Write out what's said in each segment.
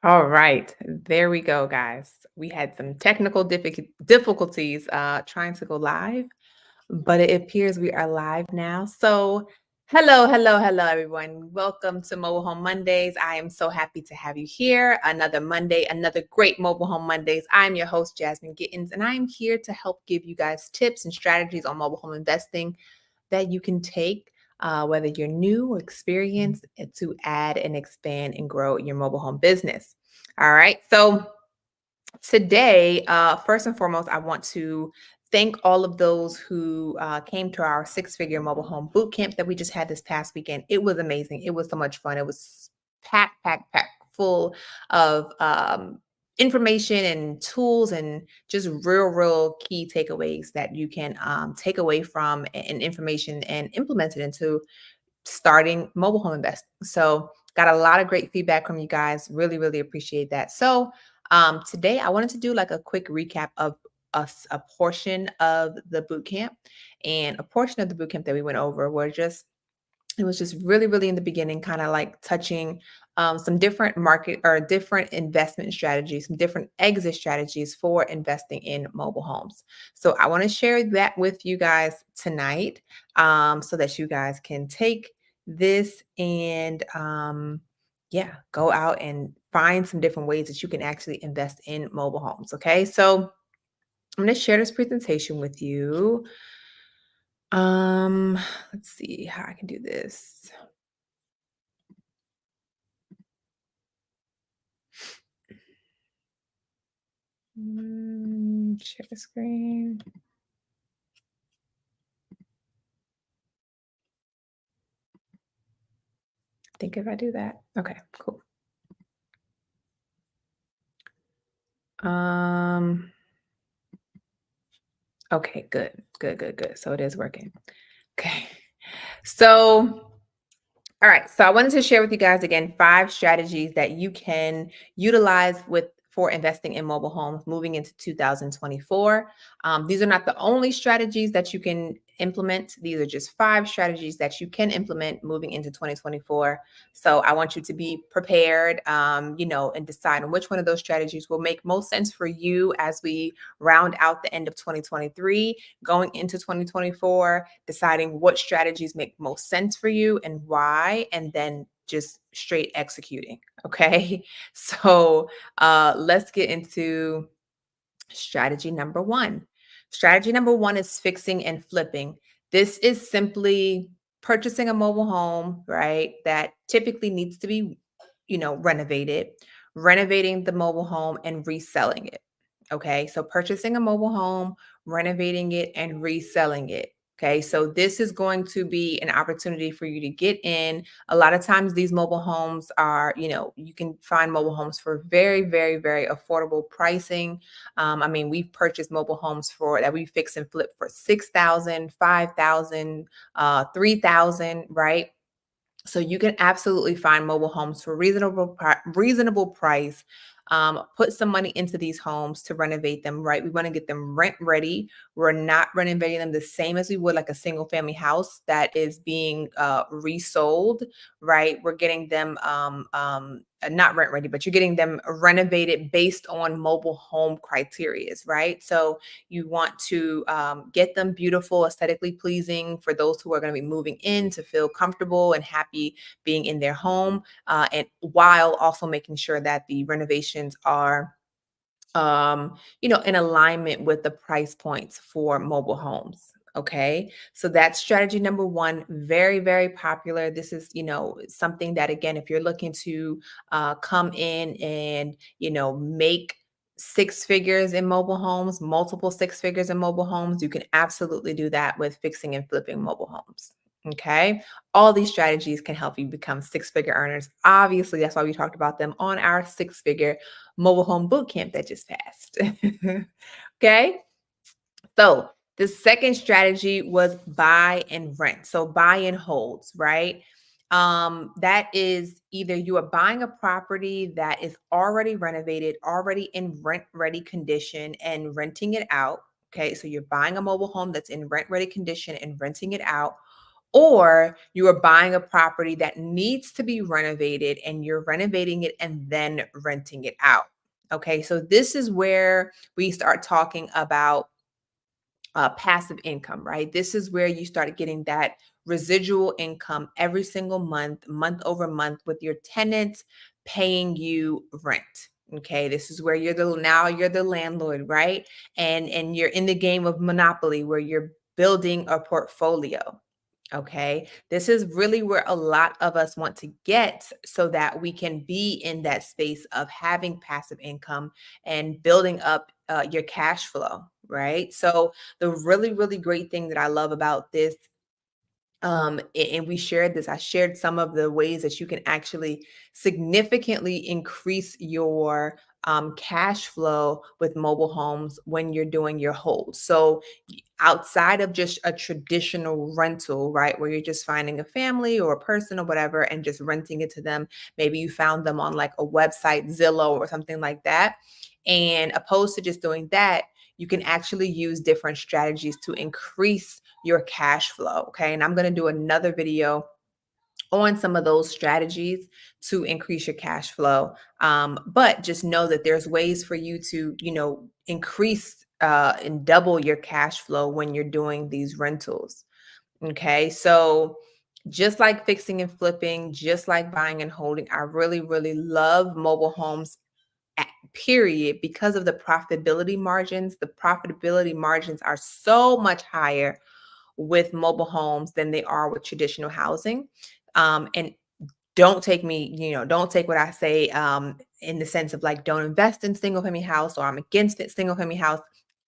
All right, there we go, guys. We had some technical difficulties trying to go live, but it appears we are live now. So, hello, everyone. Welcome to Mobile Home Mondays. I am so happy to have you here. Another Monday, another great Mobile Home Mondays. I'm your host, Jasmine Gittens, and I am here to help give you guys tips and strategies on mobile home investing that you can take, whether you're new or experienced, to add and expand and grow your mobile home business. All right. So today, first and foremost, I want to thank all of those who came to our six-figure mobile home boot camp that we just had this past weekend. It was amazing. It was so much fun. It was packed full of information and tools and just real key takeaways that you can take away from and information and implement it into starting mobile home investing. So, got a lot of great feedback from you guys. Really appreciate that. So, today I wanted to do like a quick recap of a portion of the boot camp, and a portion of the boot camp that we went over were just it was just really in the beginning, kind of like touching some different market or different investment strategies, some different exit strategies for investing in mobile homes. So I want to share that with you guys tonight, so that you guys can take this and yeah, go out and find some different ways that you can actually invest in mobile homes. Okay, so I'm going to share this presentation with you. Um, let's see how I can do this. Share the screen. I think if I do that. Okay, cool. Um, okay, good. So it is working. Okay. So all right. So I wanted to share with you guys again 5 strategies that you can utilize with for investing in mobile homes moving into 2024. These are not the only strategies that you can implement. These are just 5 strategies that you can implement moving into 2024. So I want you to be prepared, and decide on which one of those strategies will make most sense for you as we round out the end of 2023 going into 2024, deciding what strategies make most sense for you and why, and then just straight executing. Okay. So let's get into strategy number one. Strategy number one is fixing and flipping. This is simply purchasing a mobile home, right? That typically needs to be, renovated, renovating the mobile home and reselling it. Okay. So purchasing a mobile home, renovating it, and reselling it. Okay. So this is going to be an opportunity for you to get in. A lot of times these mobile homes are, you can find mobile homes for very affordable pricing. I mean, we've purchased mobile homes for that we fix and flip for 6,000, 5,000, 3,000, right? So you can absolutely find mobile homes for reasonable price. Put some money into these homes to renovate them, right? We want to get them rent ready. We're not renovating them the same as we would like a single family house that is being resold, right? We're getting them not rent ready, but you're getting them renovated based on mobile home criterias, right? So you want to get them beautiful, aesthetically pleasing for those who are going to be moving in to feel comfortable and happy being in their home, and while also making sure that the renovations are in alignment with the price points for mobile homes. Okay. So that's strategy number one. Very popular. This is, something that, again, if you're looking to come in and, make 6 figures in mobile homes, multiple 6 figures in mobile homes, you can absolutely do that with fixing and flipping mobile homes. Okay. All these strategies can help you become 6 figure earners. Obviously, that's why we talked about them on our 6 figure mobile home boot camp that just passed. Okay. So the second strategy was buy and rent. So buy and holds, right? That is either you are buying a property that is already renovated, already in rent ready condition, and renting it out. Okay. So you're buying a mobile home that's in rent ready condition and renting it out, or you are buying a property that needs to be renovated and you're renovating it and then renting it out. Okay, so this is where we start talking about passive income, right? This is where you start getting that residual income every single month, month over month, with your tenants paying you rent. Okay, this is where you're the landlord, right? And you're in the game of monopoly where you're building a portfolio. Okay, this is really where a lot of us want to get so that we can be in that space of having passive income and building up your cash flow, right? So, the really, really great thing that I love about this, and we shared this, I shared some of the ways that you can actually significantly increase your cash flow with mobile homes when you're doing your hold. So, outside of just a traditional rental, right, where you're just finding a family or a person or whatever and just renting it to them. Maybe you found them on like a website, Zillow or something like that. And opposed to just doing that, you can actually use different strategies to increase your cash flow. Okay. And I'm going to do another video on some of those strategies to increase your cash flow. But just know that there's ways for you to, increase and double your cash flow when you're doing these rentals. Okay. So just like fixing and flipping, just like buying and holding, I really, really love mobile homes. Period, because of the profitability margins. The profitability margins are so much higher with mobile homes than they are with traditional housing. And don't take what I say in the sense of like, don't invest in single family house or I'm against it, single family house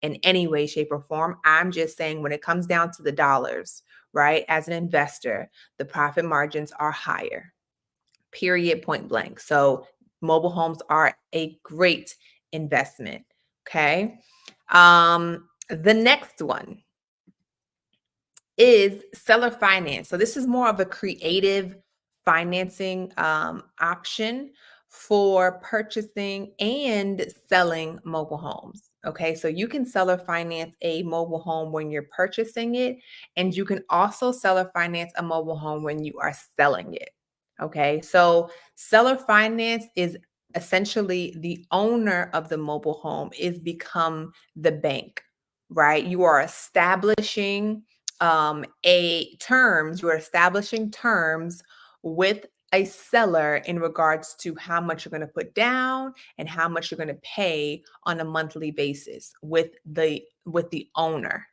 in any way, shape, or form. I'm just saying when it comes down to the dollars, right? As an investor, the profit margins are higher, period, point blank. So mobile homes are a great investment. Okay. The next one is seller finance. So this is more of a creative financing option for purchasing and selling mobile homes. Okay, so you can seller finance a mobile home when you're purchasing it, and you can also seller finance a mobile home when you are selling it. Okay, so seller finance is essentially the owner of the mobile home is become the bank, right? You are establishing you're establishing terms with a seller in regards to how much you're going to put down and how much you're going to pay on a monthly basis with the owner.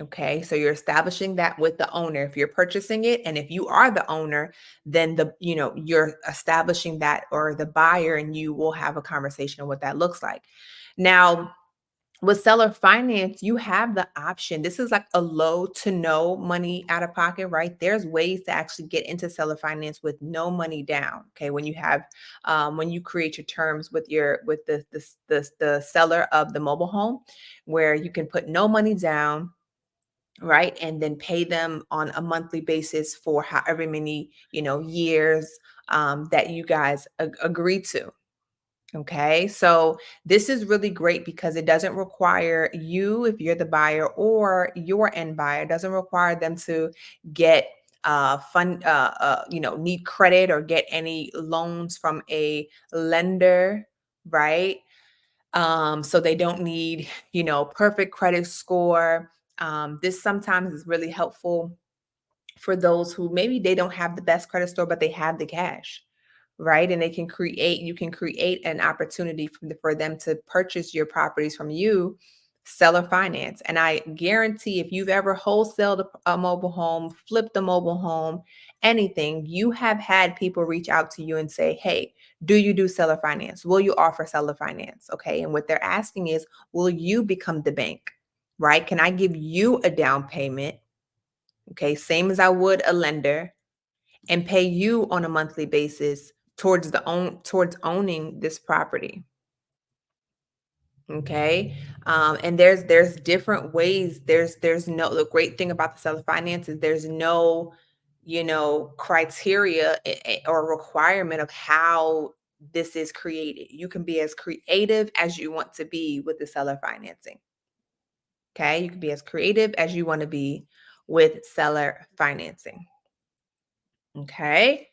Okay, so you're establishing that with the owner if you're purchasing it, and if you are the owner, then you're establishing that, or the buyer and you will have a conversation of what that looks like. Now, with seller finance, you have the option. This is like a low to no money out of pocket, right? There's ways to actually get into seller finance with no money down. Okay, when you create your terms with the seller of the mobile home, where you can put no money down, right, and then pay them on a monthly basis for however many years that you guys agree to. Okay, so this is really great because it doesn't require you, if you're the buyer or your end buyer, doesn't require them to get need credit or get any loans from a lender, right? So they don't need, perfect credit score. This sometimes is really helpful for those who maybe they don't have the best credit score, but they have the cash, right? And you can create an opportunity for them to purchase your properties from you, seller finance. And I guarantee if you've ever wholesaled a mobile home, flipped a mobile home, anything, you have had people reach out to you and say, hey, do you do seller finance? Will you offer seller finance? Okay. And what they're asking is, will you become the bank, right? Can I give you a down payment? Okay, same as I would a lender, and pay you on a monthly basis towards owning this property. Okay. And there's different ways. There's no The great thing about the seller finance is there's no, criteria or requirement of how this is created. You can be as creative as you want to be with the seller financing. Okay. You can be as creative as you want to be with seller financing. Okay.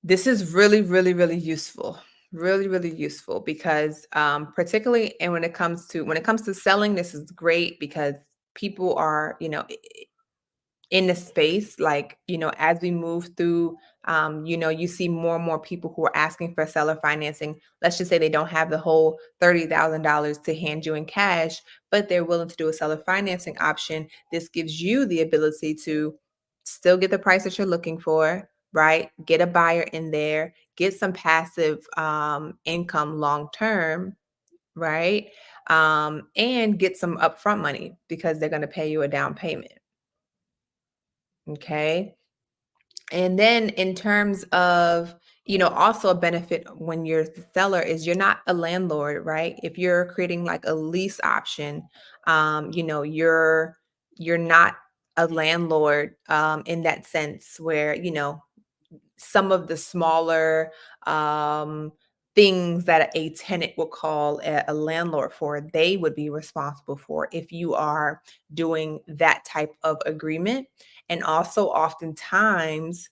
This is really, really, really useful. Really, really useful because particularly and when it comes to selling, this is great because people are, in the space, like, as we move through, you see more and more people who are asking for seller financing. Let's just say they don't have the whole $30,000 to hand you in cash, but they're willing to do a seller financing option. This gives you the ability to still get the price that you're looking for, right? Get a buyer in there, get some passive income long term, right? And get some upfront money because they're going to pay you a down payment. Okay. And then in terms of, also a benefit when you're the seller is you're not a landlord, right? If you're creating like a lease option, you're not a landlord in that sense where, some of the smaller things that a tenant will call a landlord for, they would be responsible for if you are doing that type of agreement. And also, oftentimes,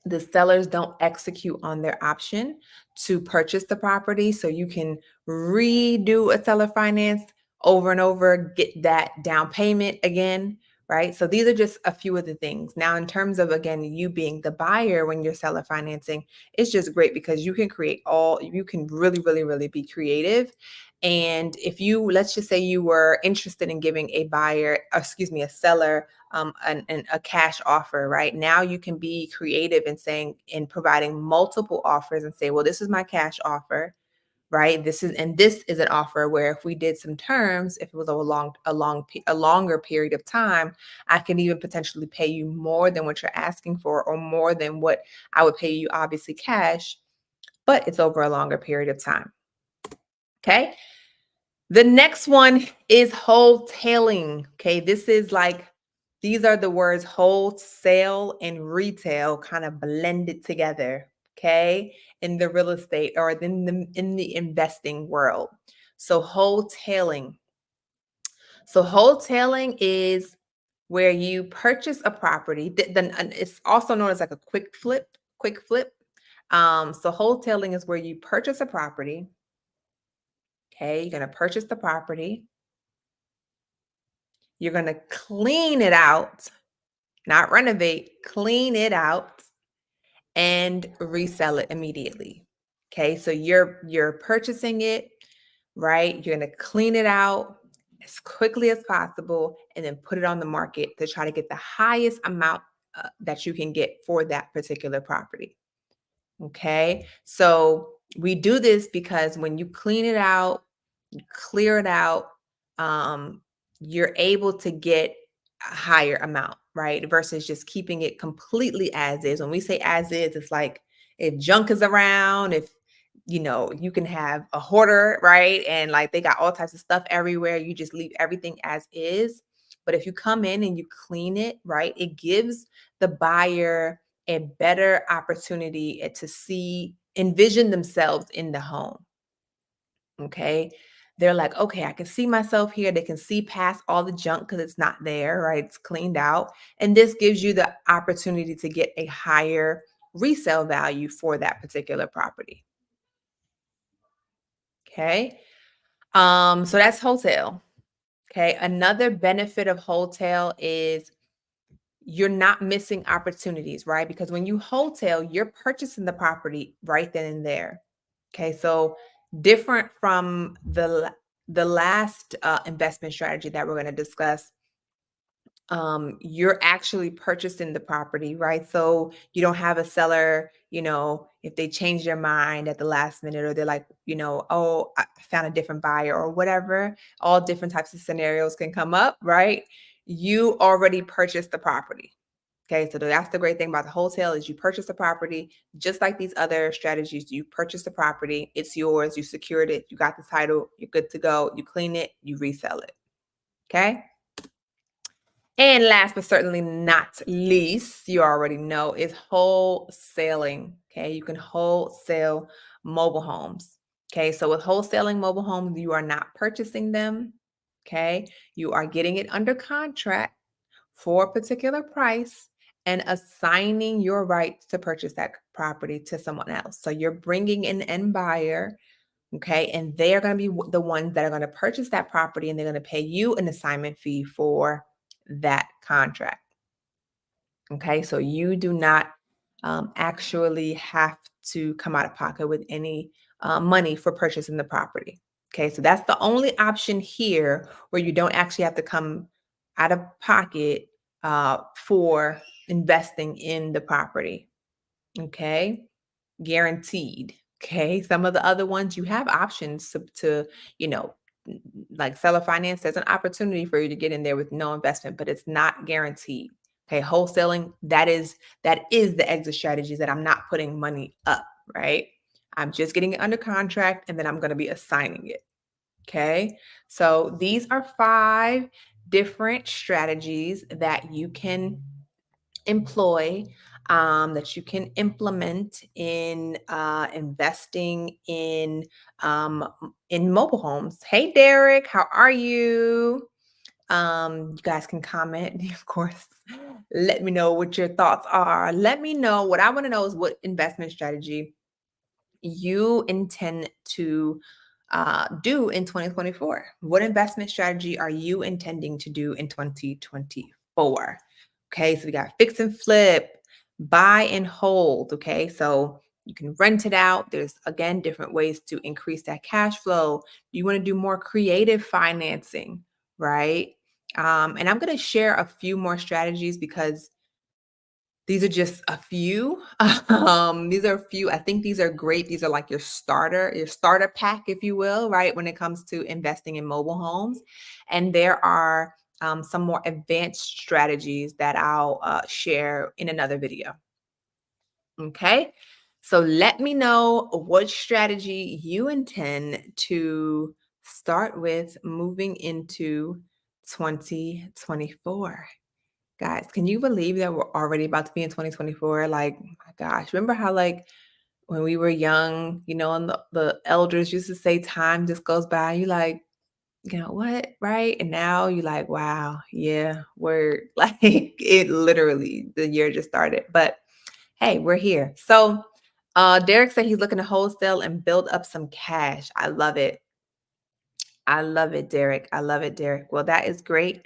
the sellers don't execute on their option to purchase the property. So you can redo a seller finance over and over, get that down payment again, right? So these are just a few of the things. Now, in terms of, again, you being the buyer when you're seller financing, it's just great because you can really, really, really be creative. And if let's just say you were interested in giving a seller a cash offer, right? Now you can be creative in saying in providing multiple offers and say, well, this is my cash offer, right? This is an offer where if we did some terms, if it was a longer period of time, I can even potentially pay you more than what you're asking for, or more than what I would pay you, obviously cash, but it's over a longer period of time. Okay. The next one is wholetailing. Okay, these are the words wholesale and retail kind of blended together. Okay, in the real estate or in the investing world. So wholetailing. So wholetailing is where you purchase a property. It's also known as like a quick flip. Quick flip. So wholetailing is where you purchase a property. Okay, you're going to purchase the property. You're going to clean it out, not renovate, clean it out and resell it immediately. Okay? So you're purchasing it, right? You're going to clean it out as quickly as possible and then put it on the market to try to get the highest amount that you can get for that particular property. Okay? So we do this because when you clean it out, you clear it out, um, you're able to get a higher amount, right? Versus just keeping it completely as is. When we say as is, it's like if junk is around, if you can have a hoarder, right? And like they got all types of stuff everywhere. You just leave everything as is. But if you come in and you clean it, right, it gives the buyer a better opportunity to envision themselves in the home. Okay. They're like, okay, I can see myself here. They can see past all the junk because it's not there, right? It's cleaned out. And this gives you the opportunity to get a higher resale value for that particular property. Okay. So that's wholesale. Okay. Another benefit of wholesale is you're not missing opportunities, right? Because when you wholesale, you're purchasing the property right then and there. Okay, so different from the last investment strategy that we're going to discuss, you're actually purchasing the property, right? So you don't have a seller, if they change their mind at the last minute or they're like, oh, I found a different buyer or whatever. All different types of scenarios can come up, right? You already purchased the property. Okay, so that's the great thing about the wholesale is you purchase the property, just like these other strategies. You purchase the property, it's yours, you secured it, you got the title, you're good to go, you clean it, you resell it. Okay. And last but certainly not least, you already know, is wholesaling. Okay, you can wholesale mobile homes. Okay, so with wholesaling mobile homes, you are not purchasing them. Okay. You are getting it under contract for a particular price and assigning your rights to purchase that property to someone else. So you're bringing in an end buyer. Okay. And they are going to be the ones that are going to purchase that property, and they're going to pay you an assignment fee for that contract. Okay, so you do not actually have to come out of pocket with any money for purchasing the property. Okay, so that's the only option here where you don't actually have to come out of pocket for investing in the property. Okay, guaranteed. Okay. Some of the other ones you have options to you know, like seller finance, there's an opportunity for you to get in there with no investment, but it's not guaranteed. Okay. Wholesaling, that is the exit strategies that I'm not putting money up, right? I'm just getting it under contract and then I'm going to be assigning it. Okay. So these are 5 different strategies that you can employ, that you can implement in investing in mobile homes. Hey Derek, how are you? You guys can comment, of course. Let me know what your thoughts are. Let me know. What I want to know is what investment strategy you intend to do in 2024. What investment strategy are you intending to do in 2024? Okay, so we got fix and flip, buy and hold. Okay, so you can rent it out. There's again different ways to increase that cash flow. You want to do more creative financing, right? And I'm going to share a few more strategies because these are just a few. These are a few. I think these are great. These are like your starter pack, if you will, right? When it comes to investing in mobile homes. And there are some more advanced strategies that I'll share in another video. Okay. So let me know what strategy you intend to start with moving into 2024. Guys, can you believe that we're already about to be in 2024? Like, my gosh, remember how like when we were young, and the elders used to say time just goes by. You like, what? Right? And now you like, wow, yeah, we're like it literally, the year just started. But hey, we're here. So Derek said he's looking to wholesale and build up some cash. I love it. I love it, Derek. I love it, Derek. Well, that is great.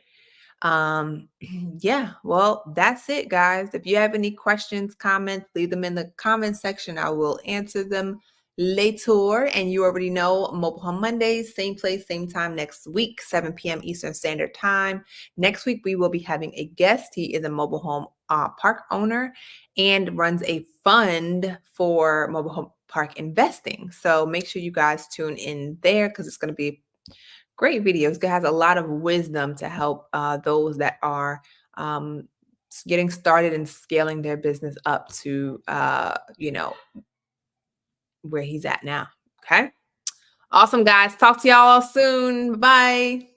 Yeah, well, that's it, guys. If you have any questions, comments, leave them in the comment section. I will answer them later. And you already know Mobile Home Mondays, same place, same time next week, 7 p.m. Eastern Standard Time. Next week, we will be having a guest. He is a mobile home park owner and runs a fund for mobile home park investing. So make sure you guys tune in there because it's going to be great videos. It has a lot of wisdom to help those that are getting started and scaling their business up to, where he's at now. Okay. Awesome, guys. Talk to y'all soon. Bye.